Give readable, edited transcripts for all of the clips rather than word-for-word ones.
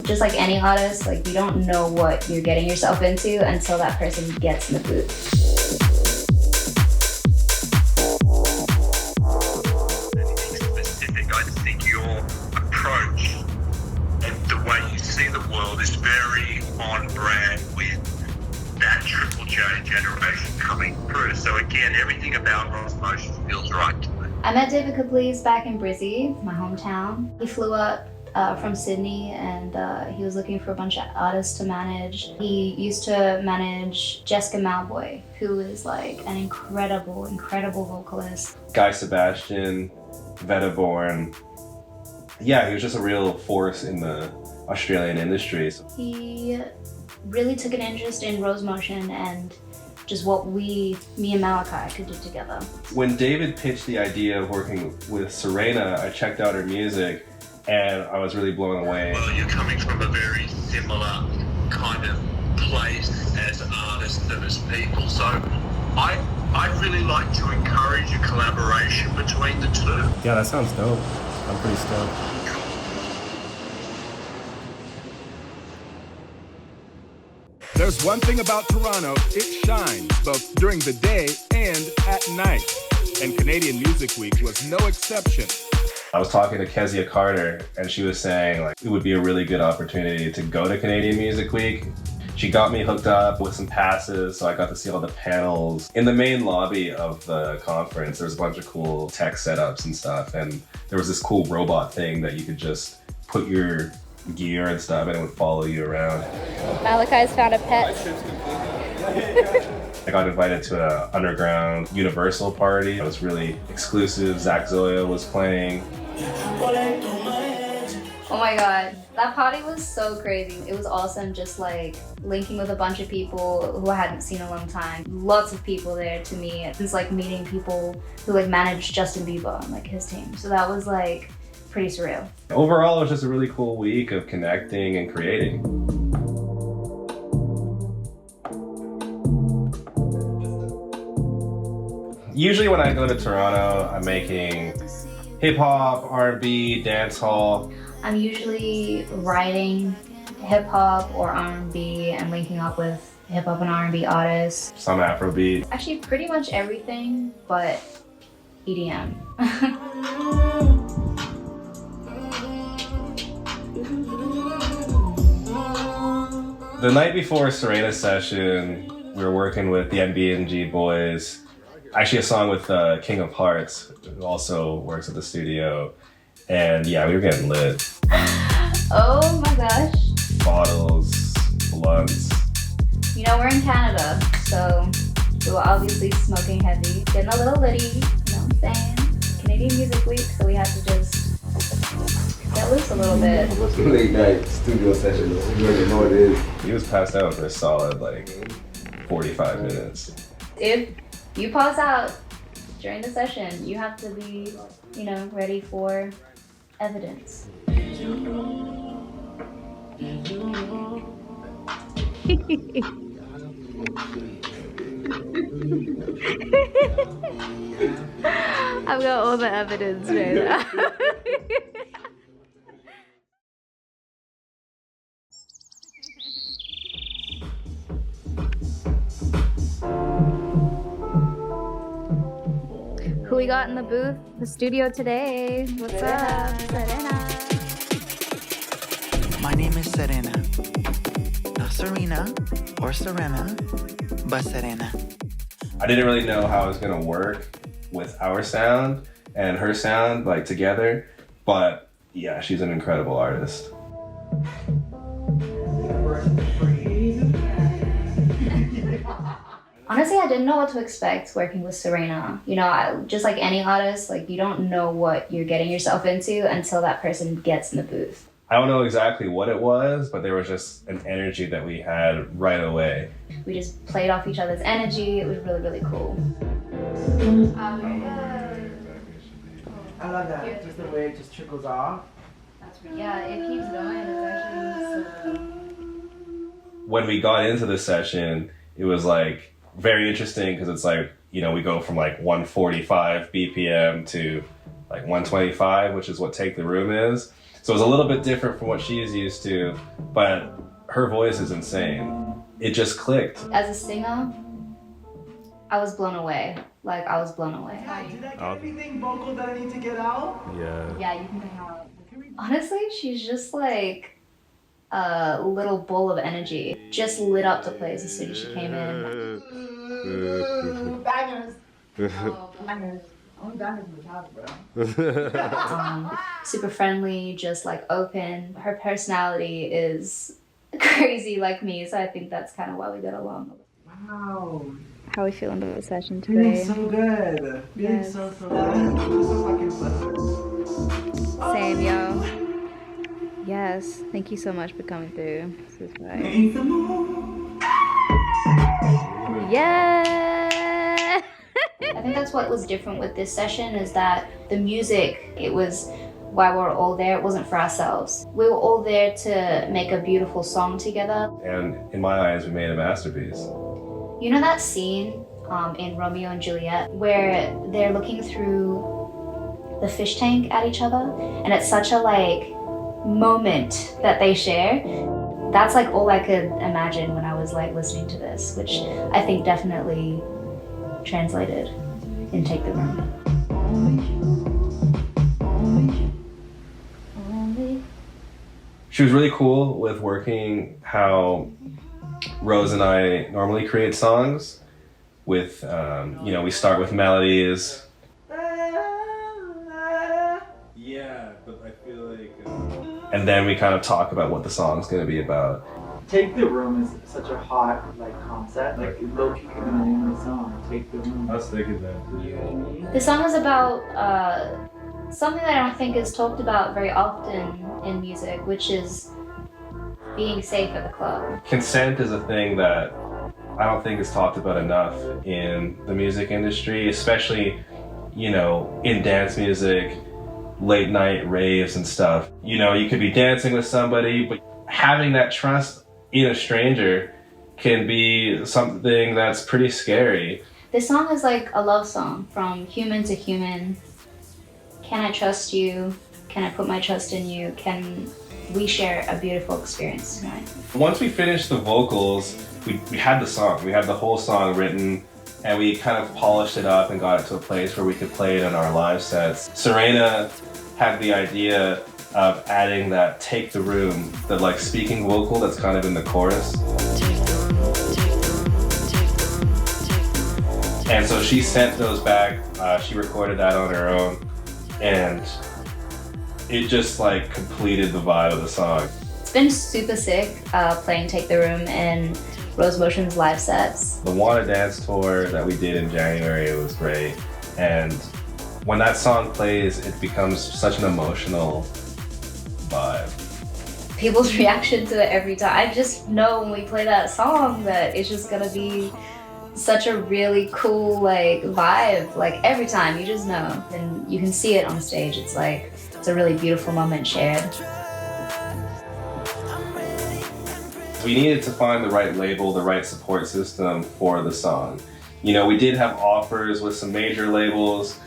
Just like any artist, like you don't know what you're getting yourself into until that person gets in the booth. I think your approach and the way you see the world is very on brand with that Triple J generation coming through. So again, everything about rosemotion feels right to me. I met David Caplice back in Brizzy, my hometown. He flew up from Sydney and he was looking for a bunch of artists to manage. He used to manage Jessica Malboy, who is like an incredible vocalist. Guy Sebastian, Vetaborn. Yeah, he was just a real force in the Australian industry. He really took an interest in rosemotion and just what me and Malachi could do together. When David pitched the idea of working with Ceréna, I checked out her music and I was really blown away. Well, you're coming from a very similar kind of place as artists and as people, so I'd really like to encourage a collaboration between the two. Yeah, that sounds dope. I'm pretty stoked. There's one thing about Toronto, it shines both during the day and at night. And Canadian Music Week was no exception. I was talking to Kezia Carter and she was saying like it would be a really good opportunity to go to Canadian Music Week. She got me hooked up with some passes, so I got to see all the panels. In the main lobby of the conference, there's a bunch of cool tech setups and stuff, and there was this cool robot thing that you could just put your gear and stuff and it would follow you around. Malachi's found a pet. I got invited to an underground Universal party. It was really exclusive. Zach Zoya was playing. Oh my god, that party was so crazy. It was awesome, just like linking with a bunch of people who I hadn't seen in a long time. Lots of people there to meet. It's like meeting people who like managed Justin Bieber and like his team. So that was like pretty surreal. Overall, it was just a really cool week of connecting and creating. Usually when I go to Toronto, I'm making hip-hop, R&B, dancehall. I'm usually writing hip-hop or R&B and linking up with hip-hop and R&B artists. Some Afrobeat. Actually pretty much everything but EDM. The night before Ceréna session, we were working with the NB&G boys. Actually a song with King of Hearts, who also works at the studio. And yeah, we were getting lit. Oh my gosh. Bottles, blunts. You know, we're in Canada, so we were obviously smoking heavy, getting a little litty, you know what I'm saying? Canadian Music Week, so we had to just get loose a little bit. What's the late night studio session? You already know what it is. He was passed out for a solid like 45 minutes. If you pass out during the session, you have to be, you know, ready for evidence. I've got all the evidence right now. Who we got in the booth, the studio today? What's up, Ceréna? My name is Ceréna. Not Ceréna or Ceréna, but Ceréna. I didn't really know how it was gonna work with our sound and her sound like together, but yeah, she's an incredible artist. Honestly, I didn't know what to expect working with Ceréna. You know, just like any artist, like you don't know what you're getting yourself into until that person gets in the booth. I don't know exactly what it was, but there was just an energy that we had right away. We just played off each other's energy. It was really, really cool. I love that, just the way it just trickles off. Yeah, it keeps going. It's actually so good. When we got into the session, it was like very interesting because it's like, you know, we go from like 145 BPM to like 125, which is what Take the Room is. So it was a little bit different from what she's used to, but her voice is insane. It just clicked. As a singer, I was blown away. Like, I was blown away. Did I get everything vocal that I need to get out? Yeah. Yeah, you can bring her out. Honestly, she's just like a little ball of energy. Just lit up the place as soon as she came in. Bangers. Bangers. Only bangers in the house, bro. Super friendly, just like open. Her personality is crazy like me, so I think that's kind of why we got along. Wow. How are we feeling about the session Feeling today? so good. Feeling Yes. so good. I'm so fucking blessed. Same, yo. Yes, thank you so much for coming through. This is right. Ain't the moon. Yeah! I think that's what was different with this session is that the music, it was why we were all there. It wasn't for ourselves. We were all there to make a beautiful song together. And in my eyes, we made a masterpiece. You know that scene in Romeo and Juliet where they're looking through the fish tank at each other, and it's such a like moment that they share. That's like all I could imagine when I was like listening to this, which I think definitely translated in Take the Room. She was really cool with working how Rose and I normally create songs with, you know, we start with melodies. Yeah, but I feel like... and then we kind of talk about what the song's going to be about. Take the Room is such a hot like concept. Like low-key could be the name of the song. Take the Room. I was thinking that. The song is about something that I don't think is talked about very often in music, which is being safe at the club. Consent is a thing that I don't think is talked about enough in the music industry, especially, you know, in dance music, late night raves and stuff. You know, you could be dancing with somebody, but having that trust in a stranger can be something that's pretty scary. This song is like a love song from human to human. Can I trust you? Can I put my trust in you? Can we share a beautiful experience tonight? Once we finished the vocals, we had the song. We had the whole song written, and we kind of polished it up and got it to a place where we could play it in our live sets. Ceréna had the idea of adding that Take the Room, the like speaking vocal that's kind of in the chorus. And so she sent those back, she recorded that on her own, and it just like completed the vibe of the song. It's been super sick playing Take the Room in Rosemotion's live sets. The Wanna Dance tour that we did in January was great, and when that song plays, it becomes such an emotional vibe. People's reaction to it every time. I just know when we play that song that it's just gonna be such a really cool like vibe. Like every time, you just know. And you can see it on stage. It's like, it's a really beautiful moment shared. We needed to find the right label, the right support system for the song. You know, we did have offers with some major labels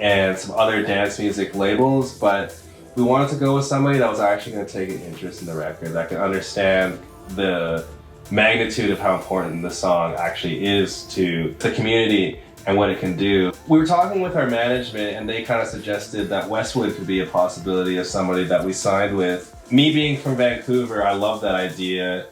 and some other dance music labels, but we wanted to go with somebody that was actually going to take an interest in the record, that could understand the magnitude of how important the song actually is to the community and what it can do. We were talking with our management, and they kind of suggested that Westwood could be a possibility of somebody that we signed with. Me being from Vancouver, I love that idea.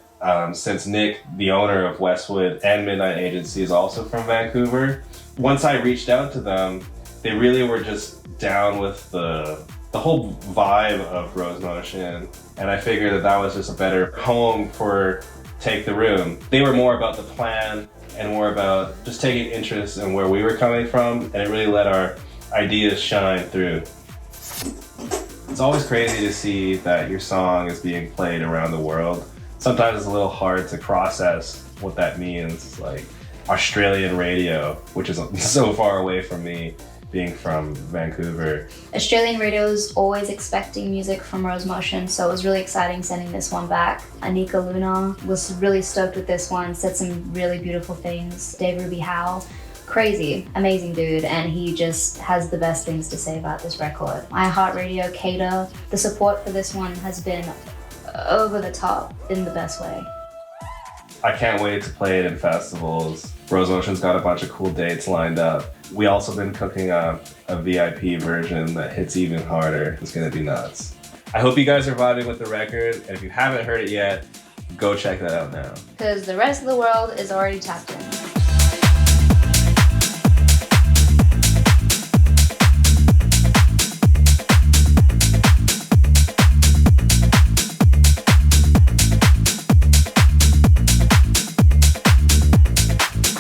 Since Nick, the owner of Westwood and Midnight Agency, is also from Vancouver. Once I reached out to them, they really were just down with the whole vibe of Rosemotion, and I figured that that was just a better home for Take the Room. They were more about the plan and more about just taking interest in where we were coming from, and it really let our ideas shine through. It's always crazy to see that your song is being played around the world. Sometimes it's a little hard to process what that means, like Australian radio, which is so far away from me, being from Vancouver. Australian radio is always expecting music from Rosemotion, so it was really exciting sending this one back. Anika Luna was really stoked with this one, said some really beautiful things. Dave Ruby Howe crazy, amazing dude, and he just has the best things to say about this record. iHeartRadio, Cater, the support for this one has been over the top in the best way. I can't wait to play it in festivals. Rosemotion's got a bunch of cool dates lined up. We also been cooking up a VIP version that hits even harder. It's gonna be nuts. I hope you guys are vibing with the record, and if you haven't heard it yet, go check that out now. Because the rest of the world is already tapped in.